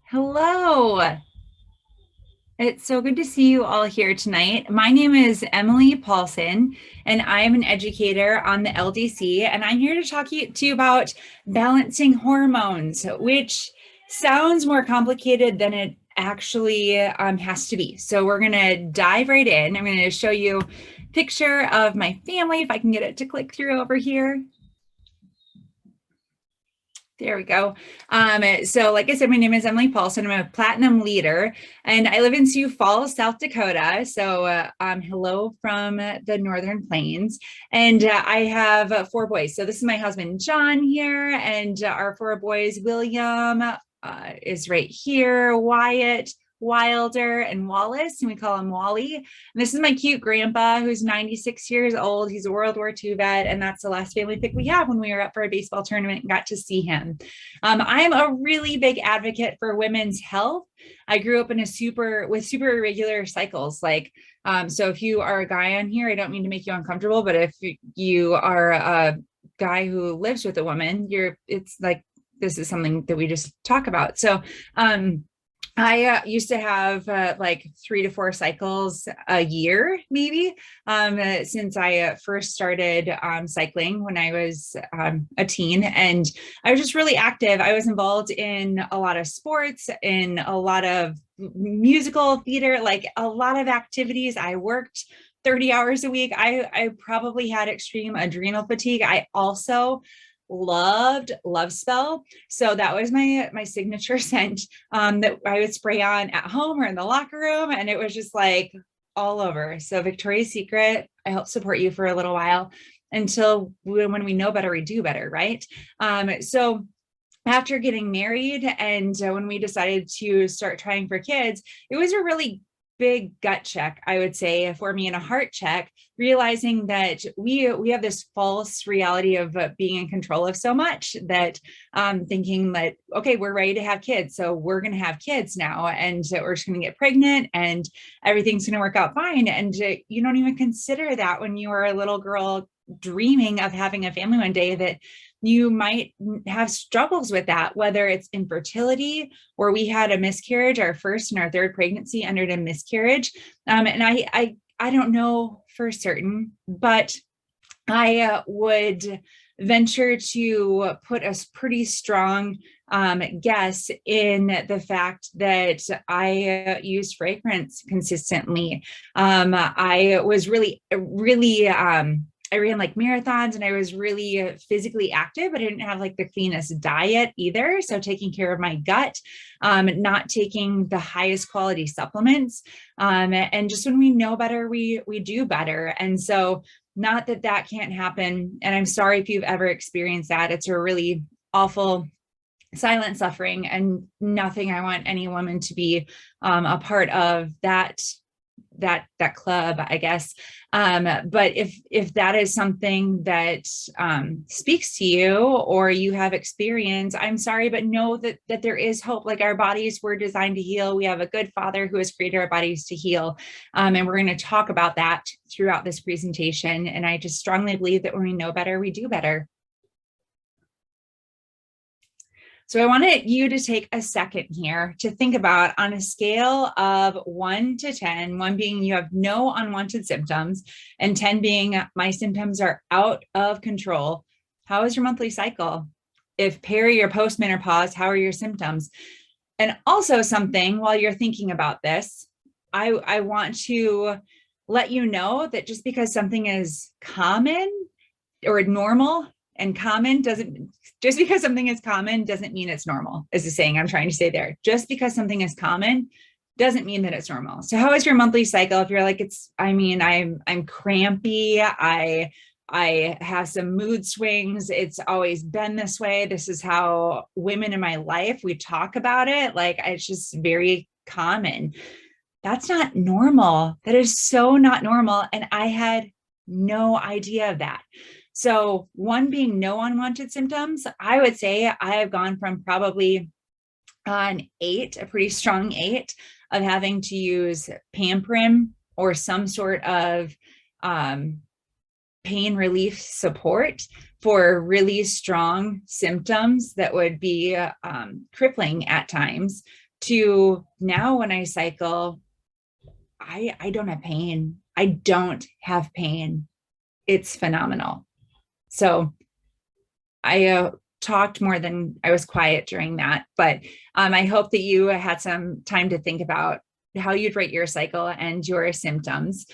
Hello. It's so good to see you all here tonight. My name is Emily Paulson, and I'm an educator on the LDC, and I'm here to talk to you about balancing hormones, which sounds more complicated than it actually has to be. So we're going to dive right in. I'm going to show you a picture of my family, if I can get it to click through over here. There we go. So like I said, my name is Emily Paulson. I'm a platinum leader and I live in Sioux Falls, South Dakota. So hello from the Northern Plains. And I have four boys. So this is my husband, John here, and our four boys, William is right here, Wyatt, Wilder, and Wallace, and we call him Wally. And this is my cute grandpa who's 96 years old. He's a World War II vet, and that's the last family pic we have when we were up for a baseball tournament and got to see him. I'm a really big advocate for women's health. I grew up in with super irregular cycles. So if you are a guy on here, I don't mean to make you uncomfortable, but if you are a guy who lives with a woman, it's like, this is something that we just talk about. So, I used to have like 3 to 4 cycles a year, maybe, since I first started cycling when I was a teen. And I was just really active. I was involved in a lot of sports, in a lot of musical theater, like a lot of activities. I worked 30 hours a week. I probably had extreme adrenal fatigue. I also loved Love Spell. So that was my signature scent that I would spray on at home or in the locker room. And it was just like all over. So Victoria's Secret, I helped support you for a little while until when we know better, we do better, right? So after getting married and when we decided to start trying for kids, it was a really big gut check, I would say, for me, and a heart check, realizing that we have this false reality of being in control of so much that thinking that, okay, we're ready to have kids, so we're going to have kids now, and we're just going to get pregnant and everything's going to work out fine. And you don't even consider that when you are a little girl dreaming of having a family one day, that you might have struggles with that, whether it's infertility, or we had a miscarriage. Our first and our third pregnancy ended in miscarriage. And I don't know for certain, but I would venture to put a pretty strong guess in the fact that I used fragrance consistently. I was really, really, I ran like marathons and I was really physically active, but I didn't have like the cleanest diet either. So taking care of my gut, not taking the highest quality supplements. And just when we know better, we do better. And so not that that can't happen. And I'm sorry if you've ever experienced that. It's a really awful silent suffering, and nothing I want any woman to be a part of that club, I guess. But if that is something that speaks to you or you have experience, I'm sorry, but know that there is hope. Like, our bodies were designed to heal. We have a good Father who has created our bodies to heal. And we're going to talk about that throughout this presentation. And I just strongly believe that when we know better, we do better. So I wanted you to take a second here to think about, on a scale of 1 to 10, 1 being you have no unwanted symptoms, and 10 being my symptoms are out of control. How is your monthly cycle? If peri or postmenopause, how are your symptoms? And also something, while you're thinking about this, I want to let you know that just because something is common or normal and common just because something is common doesn't mean it's normal, is the saying I'm trying to say there. Just because something is common doesn't mean that it's normal. So how is your monthly cycle? If you're like, I'm crampy, I have some mood swings, it's always been this way, this is how women in my life, we talk about it, like it's just very common. That's not normal. That is so not normal. And I had no idea of that. So 1 being no unwanted symptoms, I would say I have gone from probably an 8, a pretty strong 8, of having to use Pamprim or some sort of pain relief support for really strong symptoms that would be crippling at times, to now when I cycle, I don't have pain. I don't have pain. It's phenomenal. So I talked more than I was quiet during that, but I hope that you had some time to think about how you'd rate your cycle and your symptoms.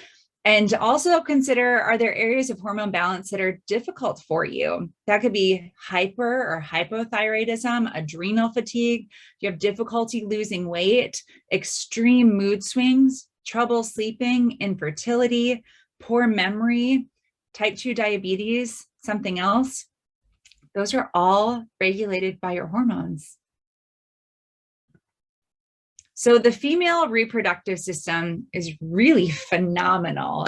And also consider, are there areas of hormone balance that are difficult for you? That could be hyper or hypothyroidism, adrenal fatigue, you have difficulty losing weight, extreme mood swings, trouble sleeping, infertility, poor memory, type 2 diabetes, something else. Those are all regulated by your hormones. So the female reproductive system is really phenomenal.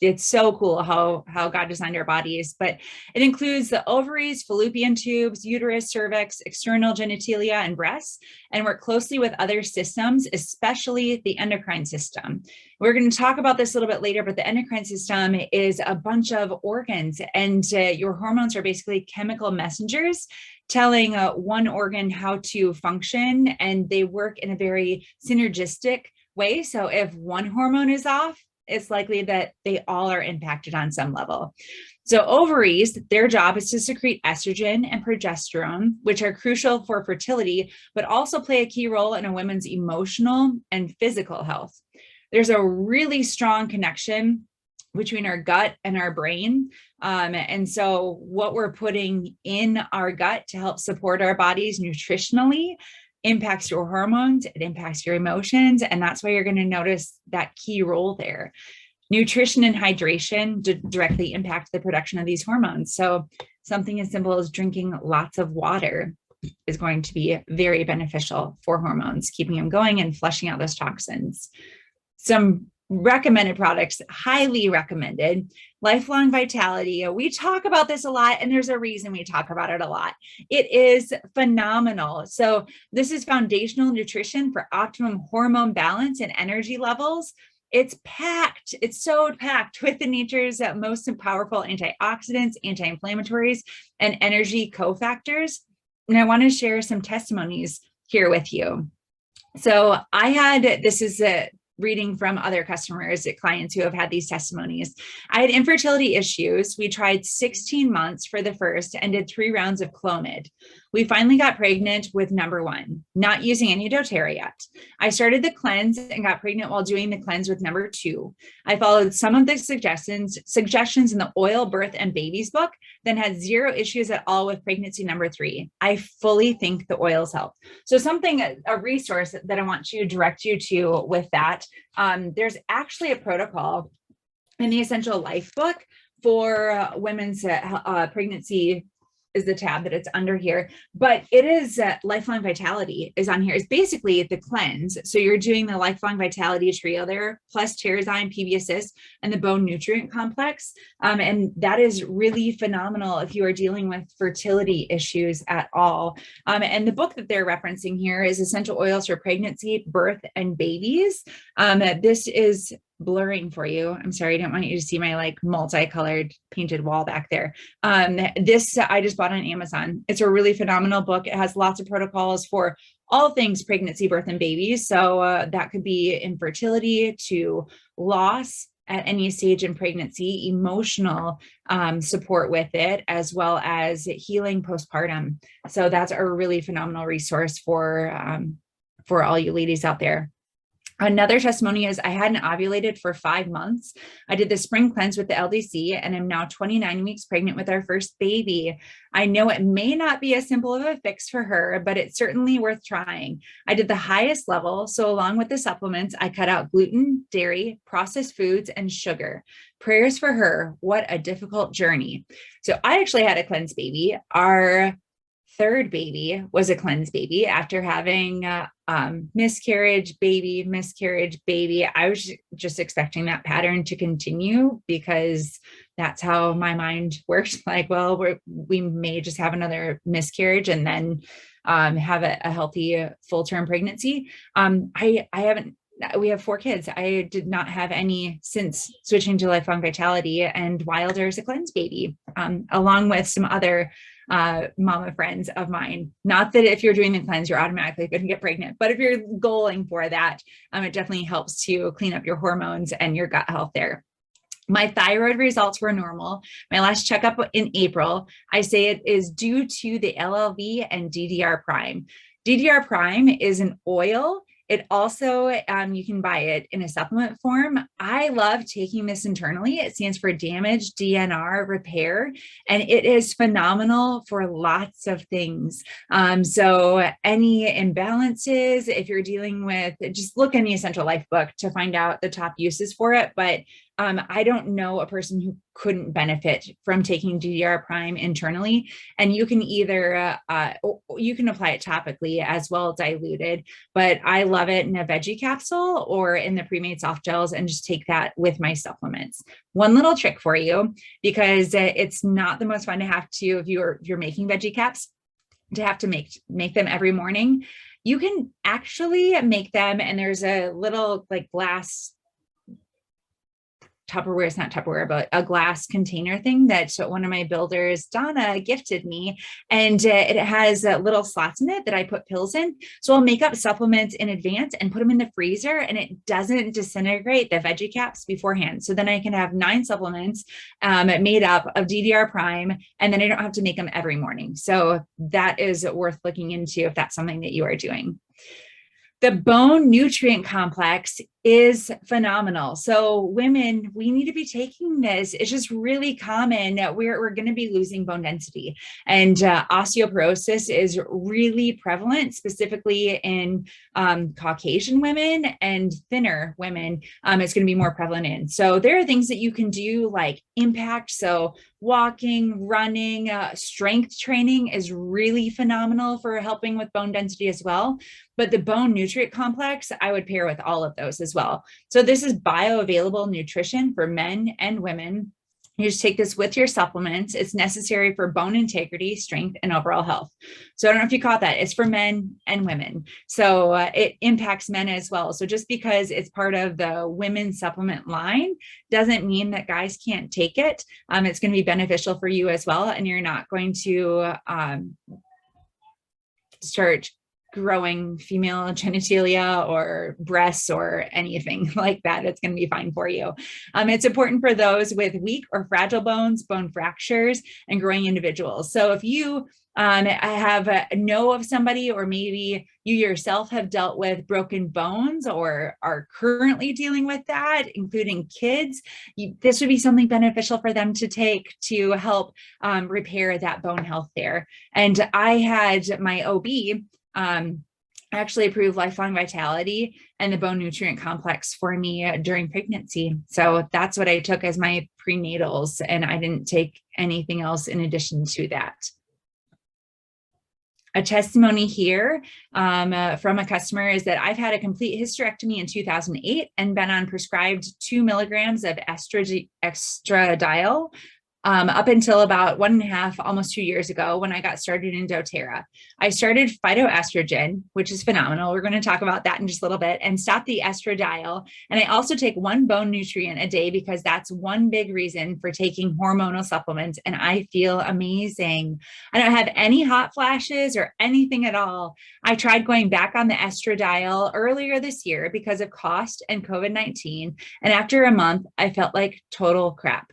It's so cool how God designed our bodies, but it includes the ovaries, fallopian tubes, uterus, cervix, external genitalia, and breasts, and work closely with other systems, especially the endocrine system. We're going to talk about this a little bit later, but the endocrine system is a bunch of organs, and your hormones are basically chemical messengers telling one organ how to function, and they work in a very synergistic way. So if one hormone is off, it's likely that they all are impacted on some level. So ovaries, their job is to secrete estrogen and progesterone, which are crucial for fertility, but also play a key role in a woman's emotional and physical health. There's a really strong connection between our gut and our brain. And so what we're putting in our gut to help support our bodies nutritionally impacts your hormones, it impacts your emotions, and that's why you're going to notice that key role there. Nutrition and hydration directly impact the production of these hormones. So something as simple as drinking lots of water is going to be very beneficial for hormones, keeping them going and flushing out those toxins. Some recommended products, highly recommended. Lifelong Vitality. We talk about this a lot, and there's a reason we talk about it a lot. It is phenomenal. So this is foundational nutrition for optimum hormone balance and energy levels. It's packed. It's so packed with the nature's most powerful antioxidants, anti-inflammatories, and energy cofactors. And I want to share some testimonies here with you. So this is a reading from other customers, clients who have had these testimonies. I had infertility issues. We tried 16 months for the first and did 3 rounds of Clomid. We finally got pregnant with number 1, not using any doTERRA yet. I started the cleanse and got pregnant while doing the cleanse with number 2. I followed some of the suggestions in the Oil, Birth, and Babies book, then had 0 issues at all with pregnancy number 3. I fully think the oils help. So a resource that I want to direct you to with that, there's actually a protocol in the Essential Life book for women's pregnancy is the tab that it's under here, but it is Lifelong Vitality is on here. It's basically the cleanse. So you're doing the Lifelong Vitality trio there, plus Terrazyme, PB Assist, and the Bone Nutrient Complex. And that is really phenomenal if you are dealing with fertility issues at all. And the book that they're referencing here is Essential Oils for Pregnancy, Birth, and Babies. This is blurring for you. I'm sorry, I didn't want you to see my multicolored painted wall back there. This I just bought on Amazon. It's a really phenomenal book. It has lots of protocols for all things pregnancy, birth, and babies. So that could be infertility to loss at any stage in pregnancy, emotional support with it, as well as healing postpartum. So that's a really phenomenal resource for all you ladies out there. Another testimony is I hadn't ovulated for 5 months. I did the spring cleanse with the LDC and I'm now 29 weeks pregnant with our first baby. I know it may not be as simple of a fix for her, but it's certainly worth trying. I did the highest level. So along with the supplements, I cut out gluten, dairy, processed foods, and sugar. Prayers for her. What a difficult journey. So I actually had a cleanse baby. Our third baby was a cleanse baby after having miscarriage, baby. I was just expecting that pattern to continue because that's how my mind works. We may just have another miscarriage and then have a healthy full-term pregnancy. We have 4 kids. I did not have any since switching to Lifelong Vitality, and Wilder is a cleanse baby, along with some other mama friends of mine. Not that if you're doing the cleanse, you're automatically going to get pregnant, but if you're goaling for that, it definitely helps to clean up your hormones and your gut health there. My thyroid results were normal. My last checkup in April, I say it is due to the LLV and DDR prime. DDR prime is an oil. It also, you can buy it in a supplement form. I love taking this internally. It stands for damage DNR repair, and it is phenomenal for lots of things. So any imbalances, if you're dealing with, just look in the Essential Life book to find out the top uses for it. But I don't know a person who couldn't benefit from taking DDR prime internally. And you can either, you can apply it topically as well diluted, but I love it in a veggie capsule or in the pre-made soft gels and just take that with my supplements. One little trick for you, because it's not the most fun to have to, if you're making veggie caps, to have to make them every morning. You can actually make them, and there's a little like glass Tupperware, it's not Tupperware, but a glass container thing that one of my builders, Donna, gifted me. And it has little slots in it that I put pills in. So I'll make up supplements in advance and put them in the freezer, and it doesn't disintegrate the veggie caps beforehand. So then I can have 9 supplements made up of DDR prime, and then I don't have to make them every morning. So that is worth looking into if that's something that you are doing. The bone nutrient complex is phenomenal. So women, we need to be taking this. It's just really common. We're going to be losing bone density, and osteoporosis is really prevalent, specifically in Caucasian women and thinner women. It's going to be more prevalent in. So there are things that you can do like impact. So walking, running, strength training is really phenomenal for helping with bone density as well. But the bone nutrient complex, I would pair with all of those as well. So this is bioavailable nutrition for men and women. You just take this with your supplements. It's necessary for bone integrity, strength, and overall health. So I don't know if you caught that. It's for men and women. So it impacts men as well. So just because it's part of the women's supplement line doesn't mean that guys can't take it. It's going to be beneficial for you as well. And you're not going to start growing female genitalia or breasts or anything like that. It's going to be fine for you. It's important for those with weak or fragile bones, bone fractures, and growing individuals. So if you know of somebody, or maybe you yourself have dealt with broken bones or are currently dealing with that, including kids, this would be something beneficial for them to take to help repair that bone health there. And I had my OB actually approved Lifelong Vitality and the bone nutrient complex for me during pregnancy. So that's what I took as my prenatals, and I didn't take anything else in addition to that. A testimony here from a customer is that I've had a complete hysterectomy in 2008 and been on prescribed 2 milligrams of estradiol up until about 1.5, almost 2 years ago when I got started in doTERRA. I started phytoestrogen, which is phenomenal. We're going to talk about that in just a little bit, and stop the estradiol. And I also take 1 bone nutrient a day because that's one big reason for taking hormonal supplements. And I feel amazing. I don't have any hot flashes or anything at all. I tried going back on the estradiol earlier this year because of cost and COVID-19. And after a month, I felt like total crap.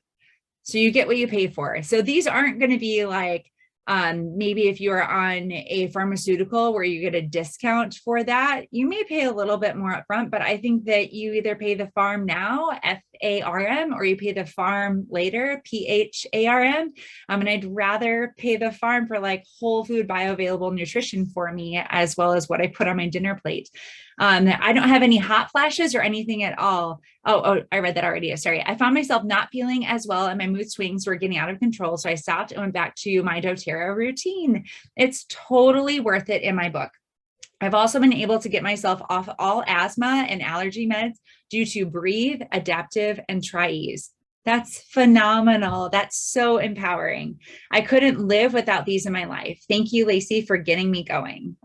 So you get what you pay for. So these aren't going to be like, maybe if you're on a pharmaceutical where you get a discount for that, you may pay a little bit more upfront, but I think that you either pay the farm now, FARM, or you pay the farm later, PHARM. And I'd rather pay the farm for like whole food bioavailable nutrition for me, as well as what I put on my dinner plate. I don't have any hot flashes or anything at all. Oh, I read that already. Sorry. I found myself not feeling as well and my mood swings were getting out of control. So I stopped and went back to my doTERRA routine. It's totally worth it in my book. I've also been able to get myself off all asthma and allergy meds due to Breathe, Adaptive, and Tri-Ease. That's phenomenal. That's so empowering. I couldn't live without these in my life. Thank you, Lacey, for getting me going.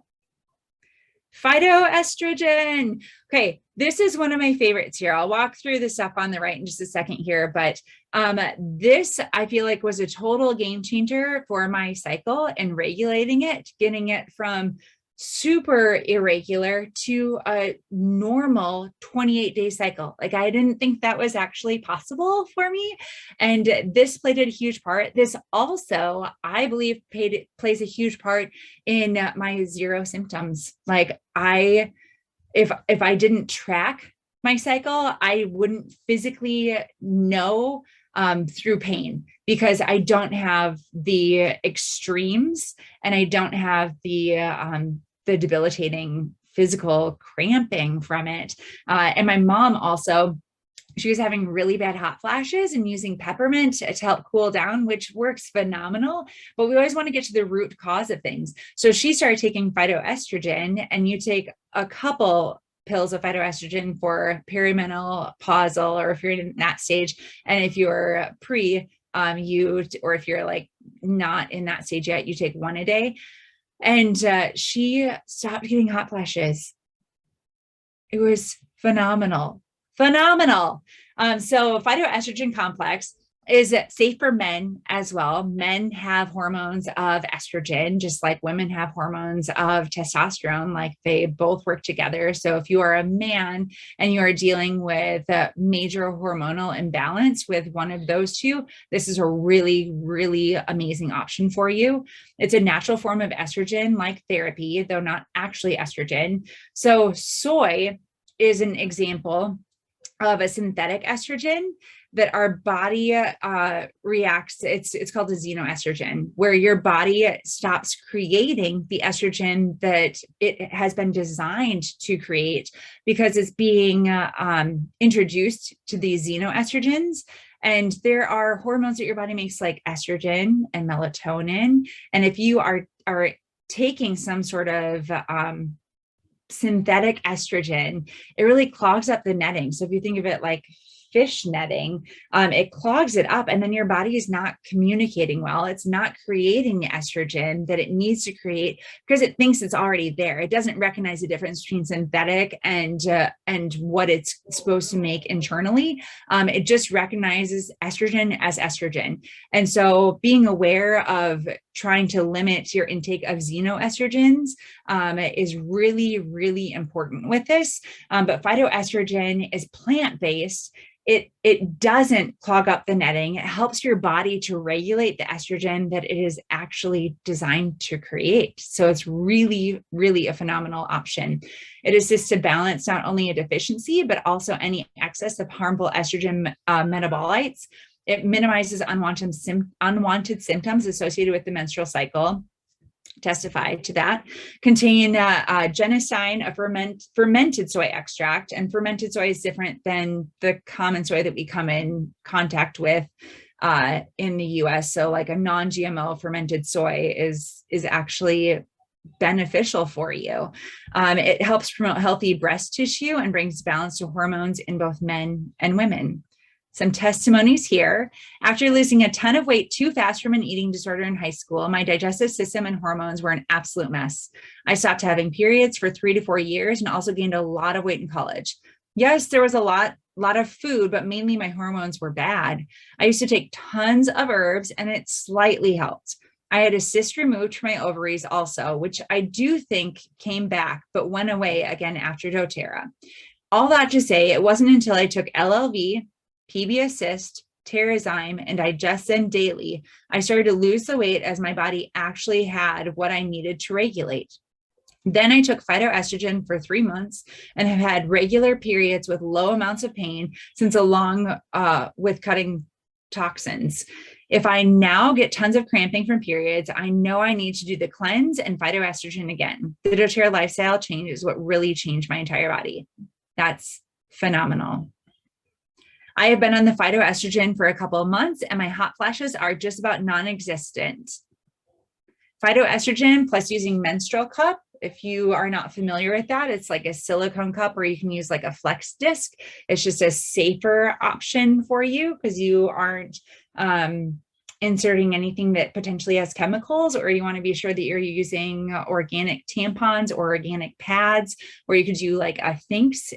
Phytoestrogen. Okay, this is one of my favorites here. I'll walk through the stuff on the right in just a second here, but this I feel like was a total game changer for my cycle and regulating it, getting it from super irregular to a normal 28-day cycle. Like I didn't think that was actually possible for me. And this played a huge part. This also, I believe, plays a huge part in my zero symptoms. Like if I didn't track my cycle, I wouldn't physically know through pain because I don't have the extremes and I don't have the debilitating physical cramping from it. And my mom also, she was having really bad hot flashes and using peppermint to help cool down, which works phenomenal. But we always want to get to the root cause of things. So she started taking phytoestrogen, and you take a couple pills of phytoestrogen for perimenopausal, or if you're in that stage, and if you're pre, or if you're like not in that stage yet, you take one a day. And she stopped getting hot flashes. It was phenomenal. Phenomenal. So phytoestrogen complex is safe for men as well. Men have hormones of estrogen, just like women have hormones of testosterone, like they both work together. So if you are a man and you are dealing with a major hormonal imbalance with one of those two, this is a really, really amazing option for you. It's a natural form of estrogen like therapy, though not actually estrogen. So soy is an example of a synthetic estrogen that our body reacts. It's called a xenoestrogen, where your body stops creating the estrogen that it has been designed to create because it's being introduced to these xenoestrogens. And there are hormones that your body makes, like estrogen and melatonin. And if you are taking some sort of synthetic estrogen, it really clogs up the netting. So if you think of it like fish netting, it clogs it up, and then your body is not communicating well. It's not creating the estrogen that it needs to create because it thinks it's already there. It doesn't recognize the difference between synthetic and what it's supposed to make internally. It just recognizes estrogen as estrogen. And so being aware of trying to limit your intake of xenoestrogens is really, really important with this. But phytoestrogen is plant-based. It doesn't clog up the netting. It helps your body to regulate the estrogen that it is actually designed to create. So it's really, really a phenomenal option. It assists to balance not only a deficiency, but also any excess of harmful estrogen metabolites. It minimizes unwanted symptoms associated with the menstrual cycle. Testify to that. Contain genistein, a fermented soy extract, and fermented soy is different than the common soy that we come in contact with in the US. So like a non-GMO fermented soy is actually beneficial for you. It helps promote healthy breast tissue and brings balance to hormones in both men and women. Some testimonies here. After losing a ton of weight too fast from an eating disorder in high school, my digestive system and hormones were an absolute mess. I stopped having periods for 3 to 4 years and also gained a lot of weight in college. Yes, there was a lot of food, but mainly my hormones were bad. I used to take tons of herbs and it slightly helped. I had a cyst removed from my ovaries also, which I do think came back, but went away again after doTERRA. All that to say, it wasn't until I took LLV, PB Assist, Terrazyme, and Digestin daily, I started to lose the weight as my body actually had what I needed to regulate. Then I took phytoestrogen for 3 months and have had regular periods with low amounts of pain since along with cutting toxins. If I now get tons of cramping from periods, I know I need to do the cleanse and phytoestrogen again. The doTERRA lifestyle change is what really changed my entire body. That's phenomenal. I have been on the phytoestrogen for a couple of months and my hot flashes are just about non-existent. Phytoestrogen plus using menstrual cup. If you are not familiar with that, it's like a silicone cup or you can use like a flex disc. It's just a safer option for you because you aren't inserting anything that potentially has chemicals, or you want to be sure that you're using organic tampons or organic pads, or you could do like a Thinx.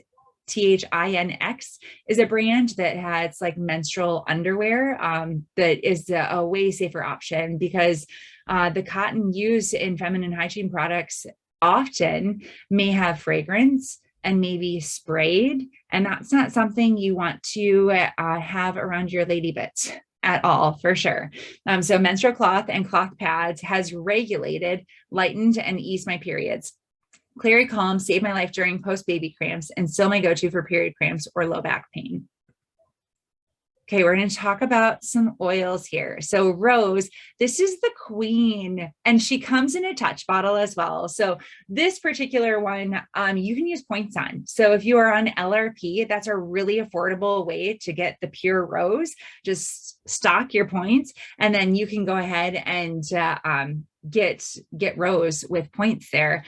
THINX is a brand that has like menstrual underwear that is a way safer option, because the cotton used in feminine hygiene products often may have fragrance and maybe sprayed, and that's not something you want to have around your lady bits at all, for sure. So menstrual cloth and cloth pads has regulated, lightened, and eased my periods. Clary Calm saved my life during post-baby cramps and still my go-to for period cramps or low back pain. Okay, we're going to talk about some oils here. So Rose, this is the queen, and she comes in a touch bottle as well. So this particular one, you can use points on. So if you are on LRP, that's a really affordable way to get the pure Rose. Just stock your points, and then you can go ahead and get Rose with points there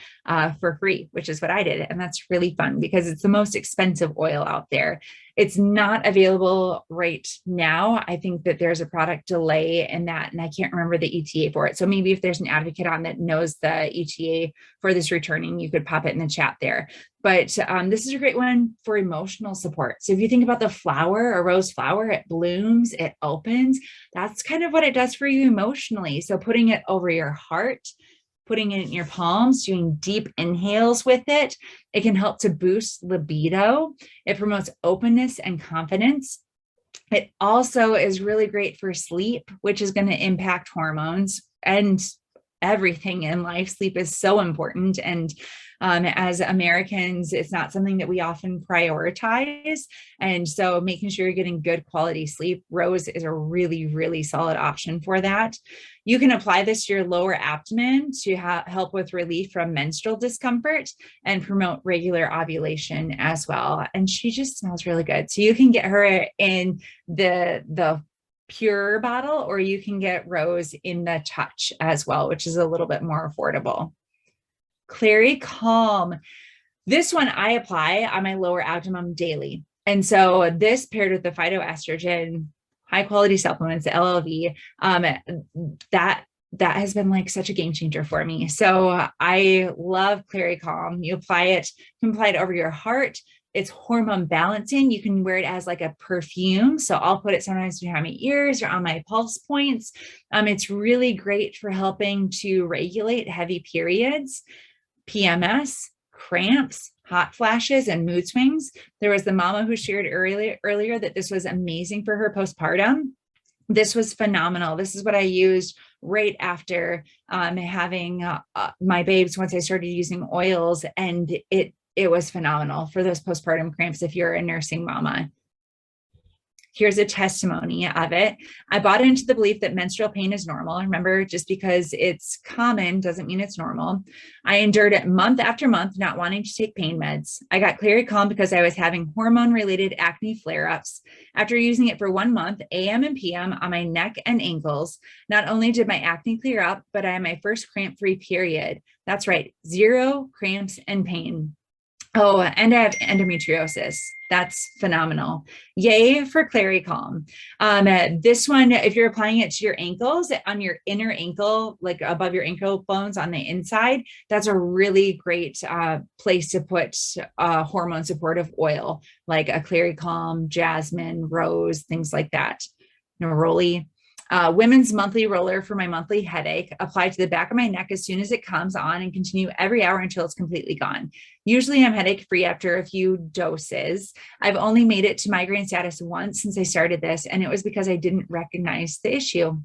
for free, which is what I did. And that's really fun because it's the most expensive oil out there. It's not available right now. I think that there's a product delay in that, and I can't remember the ETA for it. So maybe if there's an advocate on that knows the ETA for this returning, you could pop it in the chat there. But this is a great one for emotional support. So if you think about the flower, a rose flower, it blooms, it opens. That's kind of what it does for you emotionally. So putting it over your heart, putting it in your palms, doing deep inhales with it, it can help to boost libido. It promotes openness and confidence. It also is really great for sleep, which is going to impact hormones and everything in life. Sleep is so important. And as Americans, it's not something that we often prioritize. And so making sure you're getting good quality sleep, Rose is a really, really solid option for that. You can apply this to your lower abdomen to help with relief from menstrual discomfort and promote regular ovulation as well. And she just smells really good. So you can get her in the pure bottle, or you can get Rose in the touch as well, which is a little bit more affordable. Clary Calm. This one I apply on my lower abdomen daily. And so this paired with the phytoestrogen, high quality supplements, the LLV, that has been like such a game changer for me. So I love Clary Calm. You can apply it over your heart. It's hormone balancing. You can wear it as like a perfume. So I'll put it sometimes behind my ears or on my pulse points. It's really great for helping to regulate heavy periods, PMS, cramps, hot flashes, and mood swings. There was the mama who shared earlier that this was amazing for her postpartum. This was phenomenal. This is what I used right after having my babes once I started using oils, and it was phenomenal for those postpartum cramps if you're a nursing mama. Here's a testimony of it. I bought into the belief that menstrual pain is normal. Remember, just because it's common doesn't mean it's normal. I endured it month after month, not wanting to take pain meds. I got Clary Calm because I was having hormone-related acne flare-ups. After using it for 1 month, AM and PM on my neck and ankles, not only did my acne clear up, but I had my first cramp-free period. That's right, 0 cramps and pain. Oh, and I have endometriosis. That's phenomenal. Yay for Clary Calm. This one, if you're applying it to your ankles, on your inner ankle, like above your ankle bones on the inside, that's a really great place to put hormone supportive oil, like a Clary Calm, jasmine, rose, things like that. Neroli. Women's monthly roller for my monthly headache. Apply to the back of my neck as soon as it comes on and continue every hour until it's completely gone. Usually I'm headache free after a few doses. I've only made it to migraine status once since I started this, and it was because I didn't recognize the issue.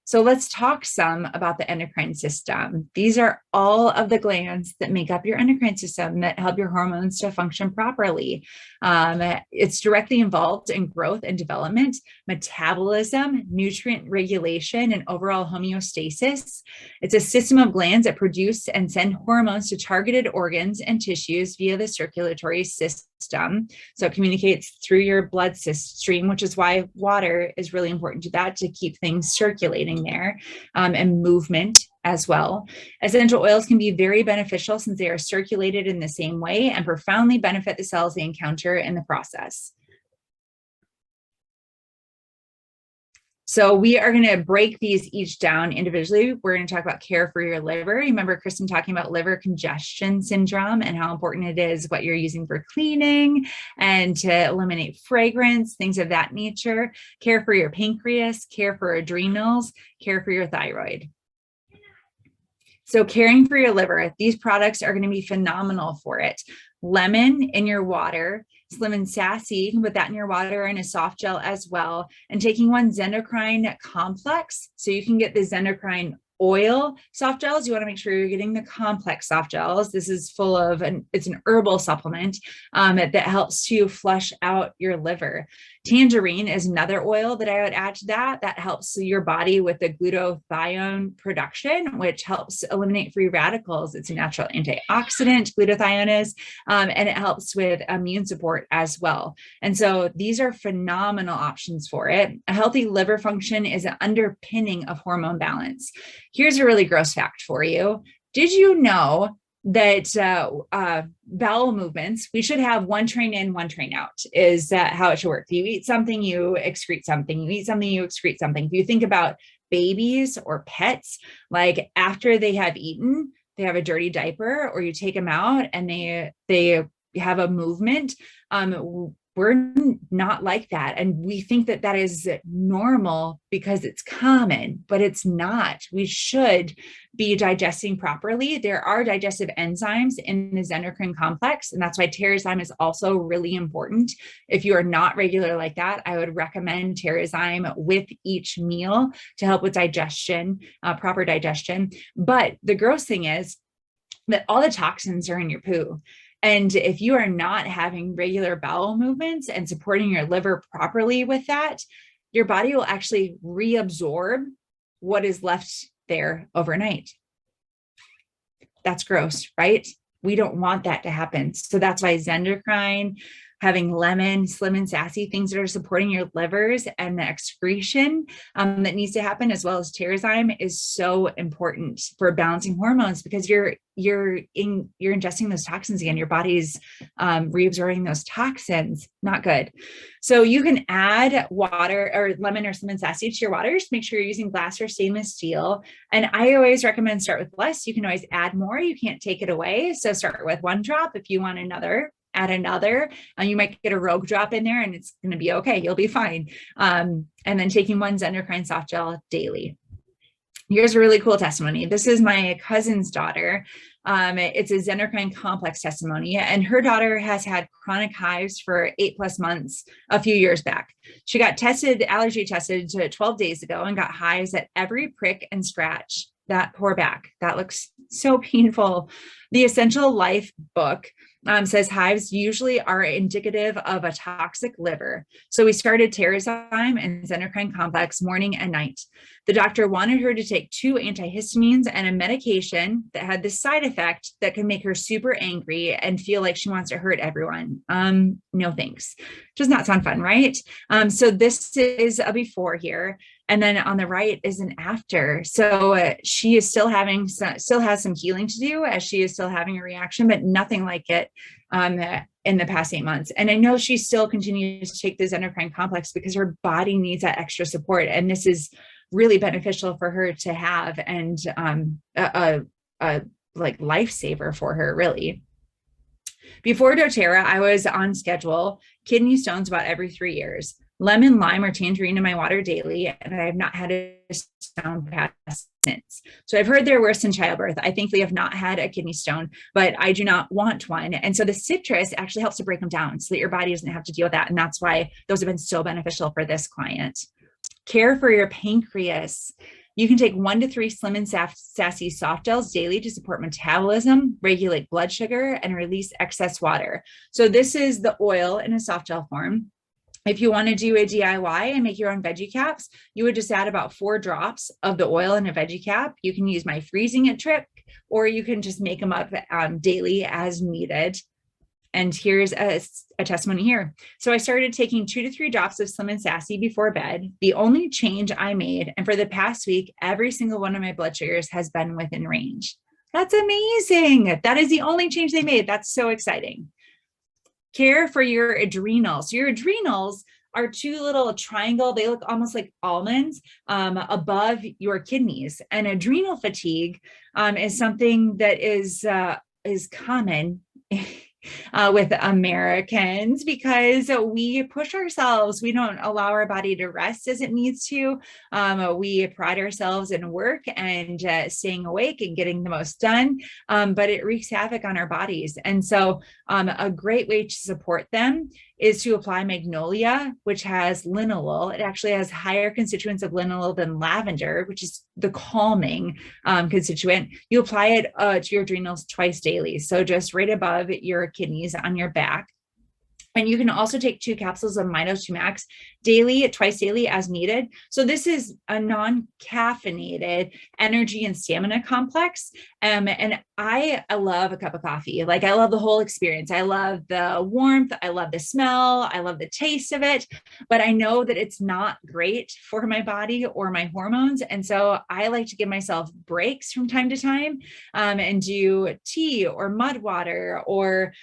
So let's talk some about the endocrine system. These are all of the glands that make up your endocrine system that help your hormones to function properly. It's directly involved in growth and development, metabolism, nutrient regulation, and overall homeostasis. It's a system of glands that produce and send hormones to targeted organs and tissues via the circulatory system. So it communicates through your blood stream, which is why water is really important to that, to keep things circulating there, and movement as well. Essential oils can be very beneficial since they are circulated in the same way and profoundly benefit the cells they encounter in the process. So we are going to break these each down individually. We're going to talk about care for your liver. Remember Kristen talking about liver congestion syndrome and how important it is what you're using for cleaning and to eliminate fragrance, things of that nature. Care for your pancreas, care for adrenals, care for your thyroid. So caring for your liver, these products are going to be phenomenal for it. Lemon in your water, Slim and Sassy, you can put that in your water and a soft gel as well. And taking one Xendocrine complex, so you can get the Xendocrine oil soft gels. You want to make sure you're getting the complex soft gels. This is full of, it's an herbal supplement that helps to flush out your liver. Tangerine is another oil that I would add to that. That helps your body with the glutathione production, which helps eliminate free radicals. It's a natural antioxidant, glutathione is, and it helps with immune support as well. And so these are phenomenal options for it. A healthy liver function is an underpinning of hormone balance. Here's a really gross fact for you. Did you know that bowel movements, we should have one train in, one train out, is that how it should work? If you eat something, you excrete something. You eat something, you excrete something. If you think about babies or pets, like after they have eaten, they have a dirty diaper, or you take them out and they have a movement. We're not like that. And we think that that is normal because it's common, but it's not. We should be digesting properly. There are digestive enzymes in the Xendocrine complex, and that's why Terrazyme is also really important. If you are not regular like that, I would recommend Terrazyme with each meal to help with digestion, proper digestion. But the gross thing is that all the toxins are in your poo. And if you are not having regular bowel movements and supporting your liver properly with that, your body will actually reabsorb what is left there overnight. That's gross, right? We don't want that to happen. So that's why Xendocrine, having lemon, Slim and Sassy, things that are supporting your livers and the excretion that needs to happen, as well as Terrazyme, is so important for balancing hormones, because you're ingesting those toxins again. Your body's reabsorbing those toxins. Not good. So you can add water or lemon or Slim and Sassy to your water. Just make sure you're using glass or stainless steel. And I always recommend start with less. You can always add more. You can't take it away. So start with one drop. If you want another, add another. You might get a rogue drop in there and it's going to be okay. You'll be fine. And then taking one Xendocrine soft gel daily. Here's a really cool testimony. This is my cousin's daughter. It's a Xendocrine complex testimony, and her daughter has had chronic hives for 8+ months a few years back. She got tested, allergy tested 12 days ago, and got hives at every prick and scratch. That poor back, that looks so painful. The Essential Life book says hives usually are indicative of a toxic liver. So we started Terrazyme and Xendocrine complex morning and night. The doctor wanted her to take 2 antihistamines and a medication that had this side effect that can make her super angry and feel like she wants to hurt everyone. No thanks. Does not sound fun, right? So this is a before here. And then on the right is an after. So she is still has some healing to do, as she is still having a reaction, but nothing like it in the past 8 months. And I know she still continues to take the Xendocrine complex because her body needs that extra support. And this is really beneficial for her to have, and a like lifesaver for her, really. Before doTERRA, I was on schedule, kidney stones about every 3 years. Lemon, lime, or tangerine in my water daily, and I have not had a stone pass since. So I've heard they're worse in childbirth. I thankfully have not had a kidney stone, but I do not want one. And so the citrus actually helps to break them down so that your body doesn't have to deal with that. And that's why those have been so beneficial for this client. Care for your pancreas. You can take 1 to 3 Slim and Sassy soft gels daily to support metabolism, regulate blood sugar, and release excess water. So this is the oil in a soft gel form. If you want to do a DIY and make your own veggie caps, you would just add about 4 drops of the oil in a veggie cap. You can use my freezing it trick, or you can just make them up daily as needed. And here's a testimony here. So I started taking 2 to 3 drops of Slim and Sassy before bed. The only change I made, and for the past week, every single one of my blood sugars has been within range. That's amazing. That is the only change they made. That's so exciting. Care for your adrenals. Your adrenals are two little triangle, they look almost like almonds above your kidneys. And adrenal fatigue is something that is common with Americans because we push ourselves. We don't allow our body to rest as it needs to. We pride ourselves in work and staying awake and getting the most done, but it wreaks havoc on our bodies. And so a great way to support them is to apply Magnolia, which has linalool. It actually has higher constituents of linalool than lavender, which is the calming constituent. You apply it to your adrenals twice daily. So just right above your kidneys on your back. And you can also take 2 capsules of Mito 2 Max daily, twice daily as needed. So this is a non-caffeinated energy and stamina complex. And I love a cup of coffee. Like I love the whole experience. I love the warmth. I love the smell. I love the taste of it, but I know that it's not great for my body or my hormones. And so I like to give myself breaks from time to time and do tea or mud water or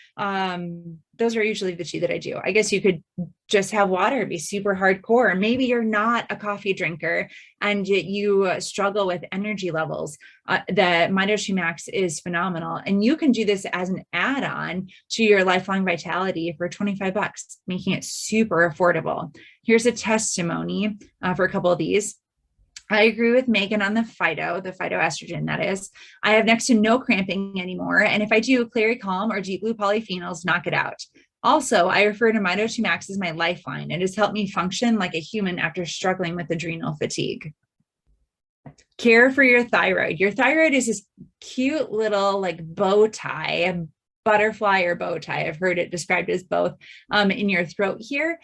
those are usually the 2 that I do. I guess you could just have water, be super hardcore. Maybe you're not a coffee drinker and you struggle with energy levels. The Mito 2 Max is phenomenal. And you can do this as an add-on to your Lifelong Vitality for $25, making it super affordable. Here's a testimony for a couple of these. I agree with Megan on the phytoestrogen, that is. I have next to no cramping anymore. And if I do, Clary Calm or Deep Blue Polyphenols knock it out. Also, I refer to Mito 2 Max as my lifeline. It has helped me function like a human after struggling with adrenal fatigue. Care for your thyroid. Your thyroid is this cute little like bow tie, butterfly or bow tie. I've heard it described as both in your throat here.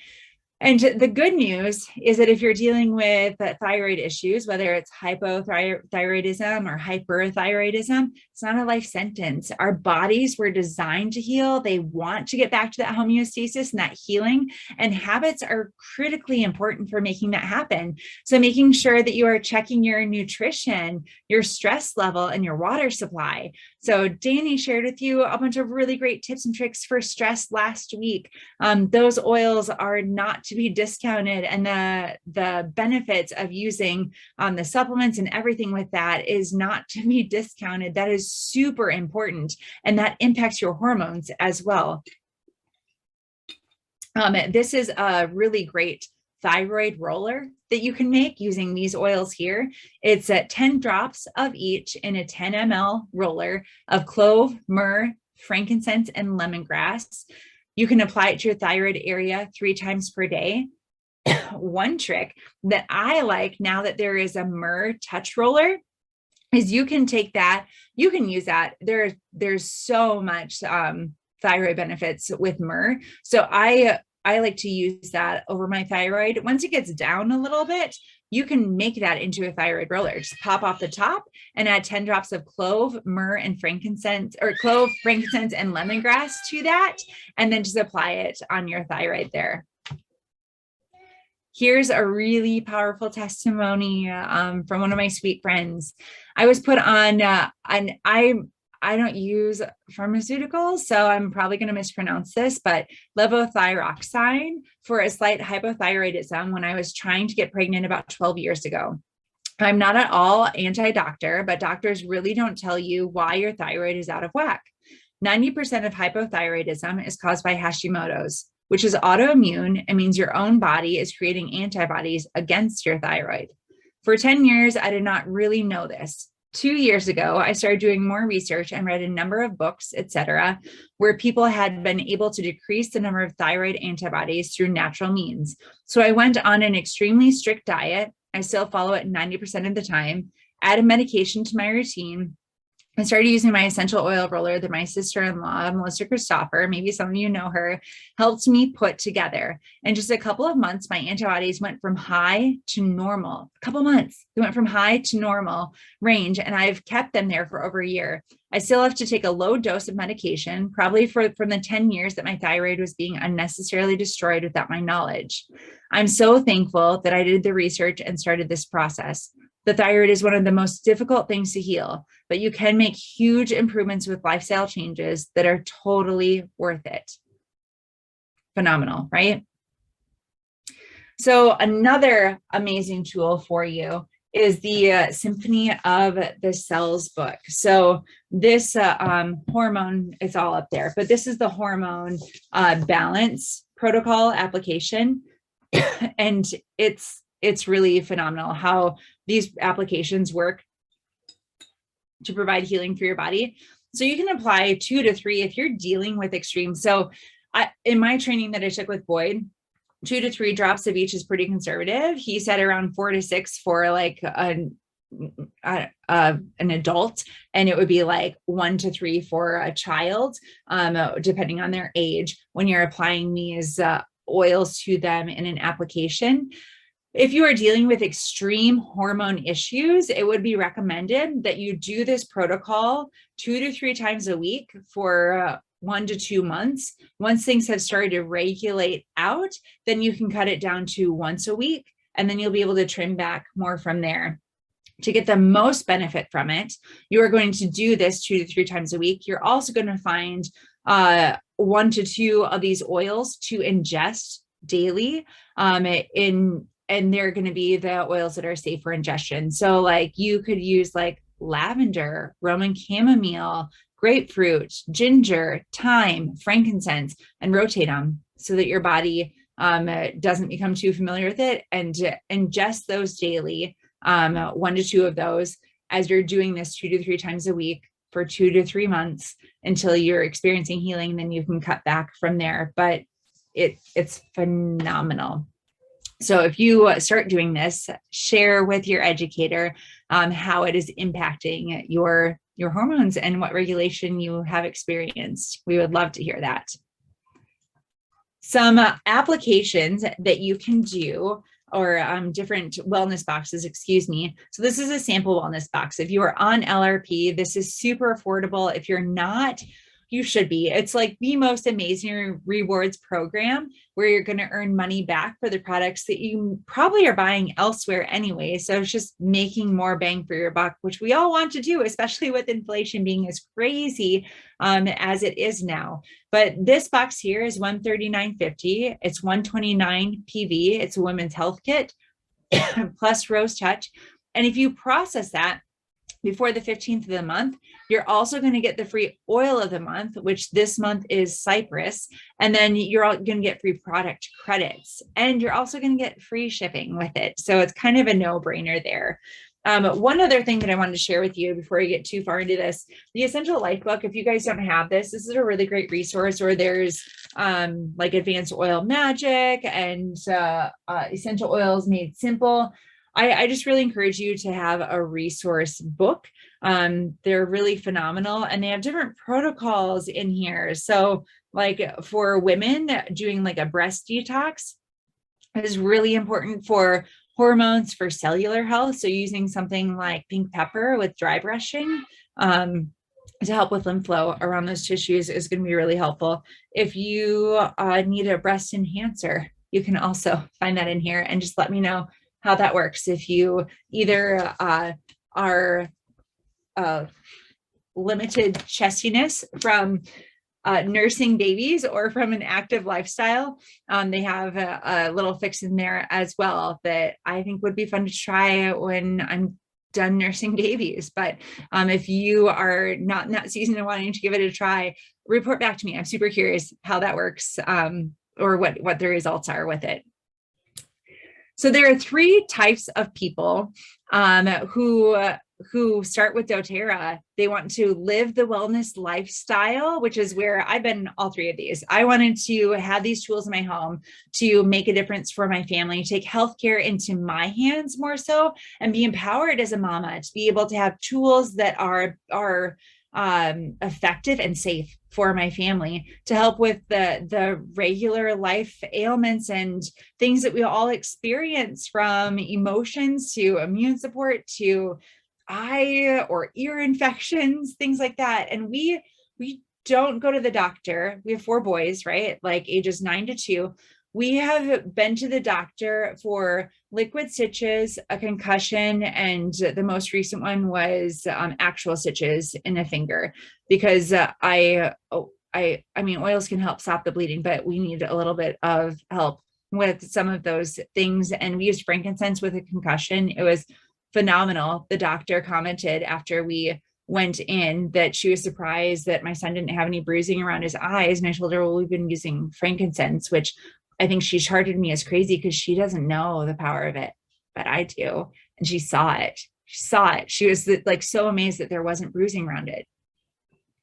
And the good news is that if you're dealing with thyroid issues, whether it's hypothyroidism or hyperthyroidism, it's not a life sentence. Our bodies were designed to heal. They want to get back to that homeostasis and that healing, and habits are critically important for making that happen. So making sure that you are checking your nutrition, your stress level, and your water supply. So Danny shared with you a bunch of really great tips and tricks for stress last week. Those oils are not to be discounted, and the benefits of using the supplements and everything with that is not to be discounted. That is super important, and that impacts your hormones as well. This is a really great thyroid roller that you can make using these oils here. It's at 10 drops of each in a 10 ml roller of clove, myrrh, frankincense, and lemongrass. You can apply it to your thyroid area 3 times per day. One trick that I like now that there is a myrrh touch roller is you can take that, you can use that. There's so much thyroid benefits with myrrh. So I like to use that over my thyroid. Once it gets down a little bit, you can make that into a thyroid roller. Just pop off the top and add 10 drops of clove, myrrh, and frankincense, or clove, frankincense, and lemongrass to that, and then just apply it on your thyroid there. Here's a really powerful testimony from one of my sweet friends. I was put on, and I don't use pharmaceuticals, so I'm probably going to mispronounce this, but levothyroxine for a slight hypothyroidism when I was trying to get pregnant about 12 years ago. I'm not at all anti-doctor, but doctors really don't tell you why your thyroid is out of whack. 90% of hypothyroidism is caused by Hashimoto's, which is autoimmune and means your own body is creating antibodies against your thyroid. For 10 years, I did not really know this. 2 years ago, I started doing more research and read a number of books, etc., where people had been able to decrease the number of thyroid antibodies through natural means. So I went on an extremely strict diet. I still follow it 90% of the time, added medication to my routine. I started using my essential oil roller that my sister-in-law, Melissa Christopher, maybe some of you know her, helped me put together. In just a couple of months, my antibodies went from high to normal. A couple months, they went from high to normal range, and I've kept them there for over a year. I still have to take a low dose of medication, probably from the 10 years that my thyroid was being unnecessarily destroyed without my knowledge. I'm so thankful that I did the research and started this process. The thyroid is one of the most difficult things to heal, but you can make huge improvements with lifestyle changes that are totally worth it. Phenomenal, right? So another amazing tool for you is the Symphony of the Cells book. So this hormone, it's all up there, but this is the hormone balance protocol application. And it's really phenomenal how these applications work to provide healing for your body. So you can apply 2 to 3 if you're dealing with extreme. So in my training that I took with Boyd, 2 to 3 drops of each is pretty conservative. He said around 4 to 6 for like an adult, and it would be like 1 to 3 for a child, depending on their age, when you're applying these oils to them in an application. If you are dealing with extreme hormone issues, it would be recommended that you do this protocol 2 to 3 times a week for 1 to 2 months. Once things have started to regulate out, then you can cut it down to once a week, and then you'll be able to trim back more from there. To get the most benefit from it, you are going to do this 2 to 3 times a week. You're also going to find 1 to 2 of these oils to ingest daily and they're going to be the oils that are safe for ingestion. So like you could use like lavender, Roman chamomile, grapefruit, ginger, thyme, frankincense, and rotate them so that your body doesn't become too familiar with it, and ingest those daily, 1 to 2 of those as you're doing this 2 to 3 times a week for 2 to 3 months until you're experiencing healing. Then you can cut back from there, but it's phenomenal. So if you start doing this, share with your educator how it is impacting your hormones and what regulation you have experienced. We would love to hear that. Some applications that you can do, or different wellness boxes, excuse me. So this is a sample wellness box. If you are on LRP, this is super affordable. If you're not, you should be. It's like the most amazing rewards program where you're going to earn money back for the products that you probably are buying elsewhere anyway. So it's just making more bang for your buck, which we all want to do, especially with inflation being as crazy as it is now. But this box here is $139.50. It's $129 PV. It's a women's health kit plus Rose Touch. And if you process that before the 15th of the month, you're also going to get the free oil of the month, which this month is cypress. And then you're going to get free product credits, and you're also going to get free shipping with it. So it's kind of a no-brainer there. One other thing that I wanted to share with you before I get too far into this, the Essential Life book, if you guys don't have this is a really great resource. Or there's like Advanced Oil Magic and Essential Oils Made Simple. I just really encourage you to have a resource book. They're really phenomenal, and they have different protocols in here. So like for women, doing like a breast detox is really important for hormones, for cellular health. So using something like pink pepper with dry brushing to help with lymph flow around those tissues is going to be really helpful. If you need a breast enhancer, you can also find that in here, and just let me know how that works. If you either are limited chestiness from nursing babies or from an active lifestyle, they have a little fix in there as well that I think would be fun to try when I'm done nursing babies. But if you are not in that season and wanting to give it a try, report back to me. I'm super curious how that works, or what the results are with it. So there are 3 types of people who start with doTERRA. They want to live the wellness lifestyle, which is where I've been all 3 of these. I wanted to have these tools in my home to make a difference for my family, take healthcare into my hands more so, and be empowered as a mama to be able to have tools that are effective and safe for my family to help with the regular life ailments and things that we all experience, from emotions to immune support to eye or ear infections, things like that. And we don't go to the doctor. We have 4 boys, right? Like ages 9 to 2. We have been to the doctor for liquid stitches, a concussion, and the most recent one was actual stitches in a finger, because I mean, oils can help stop the bleeding, but we need a little bit of help with some of those things. And we used frankincense with a concussion. It was phenomenal. The doctor commented after we went in that she was surprised that my son didn't have any bruising around his eyes. And I told her, well, we've been using frankincense, which I think she charted me as crazy because she doesn't know the power of it, but I do. And she saw it. She saw it. She was like so amazed that there wasn't bruising around it.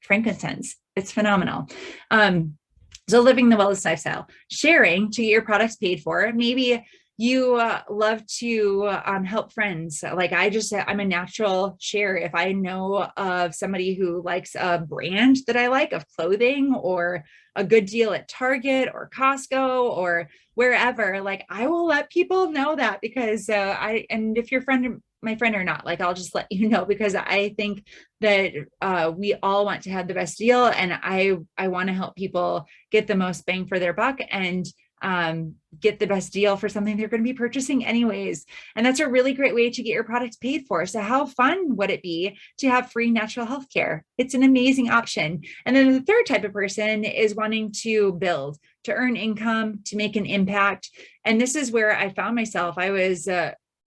Frankincense, it's phenomenal. So living the wellness lifestyle, sharing to get your products paid for. Maybe you love to help friends. Like I'm a natural share. If I know of somebody who likes a brand that I like of clothing, or a good deal at Target or Costco or wherever, like I will let people know that, because and if your friend, my friend or not, like I'll just let you know, because I think that we all want to have the best deal, and I want to help people get the most bang for their buck and get the best deal for something they're going to be purchasing anyways. And that's a really great way to get your products paid for. So how fun would it be to have free natural health care? It's an amazing option. And then the third type of person is wanting to build, to earn income, to make an impact. And this is where I found myself. I was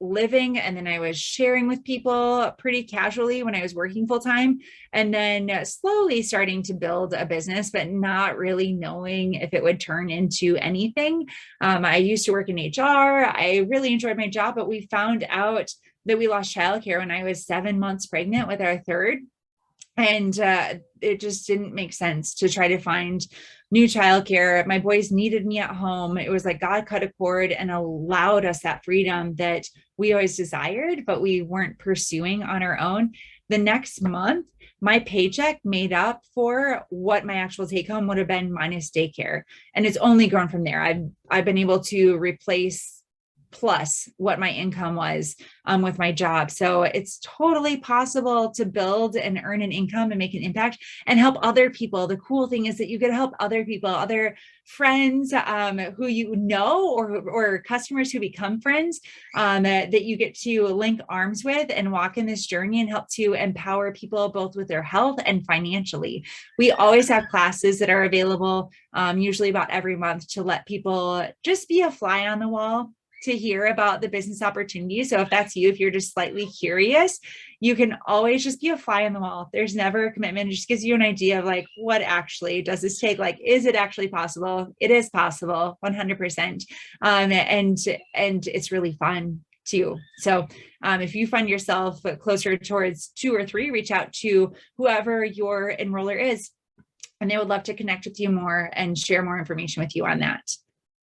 living, and then I was sharing with people pretty casually when I was working full time, and then slowly starting to build a business, but not really knowing if it would turn into anything. I used to work in HR. I really enjoyed my job, but we found out that we lost childcare when I was 7 months pregnant with our third. And it just didn't make sense to try to find new childcare. My boys needed me at home. It was like God cut a cord and allowed us that freedom that we always desired, but we weren't pursuing on our own. The next month, my paycheck made up for what my actual take home would have been minus daycare. And it's only grown from there. I've been able to replace plus what my income was with my job. So it's totally possible to build and earn an income and make an impact and help other people. The cool thing is that you get to help other people, other friends who you know, or customers who become friends that you get to link arms with and walk in this journey and help to empower people both with their health and financially. We always have classes that are available, usually about every month, to let people just be a fly on the wall to hear about the business opportunity. So if that's you, if you're just slightly curious, you can always just be a fly on the wall. There's never a commitment. It just gives you an idea of like, what actually does this take? Like, is it actually possible? It is possible, 100%. And it's really fun too. So if you find yourself closer towards 2 or 3, reach out to whoever your enroller is, and they would love to connect with you more and share more information with you on that.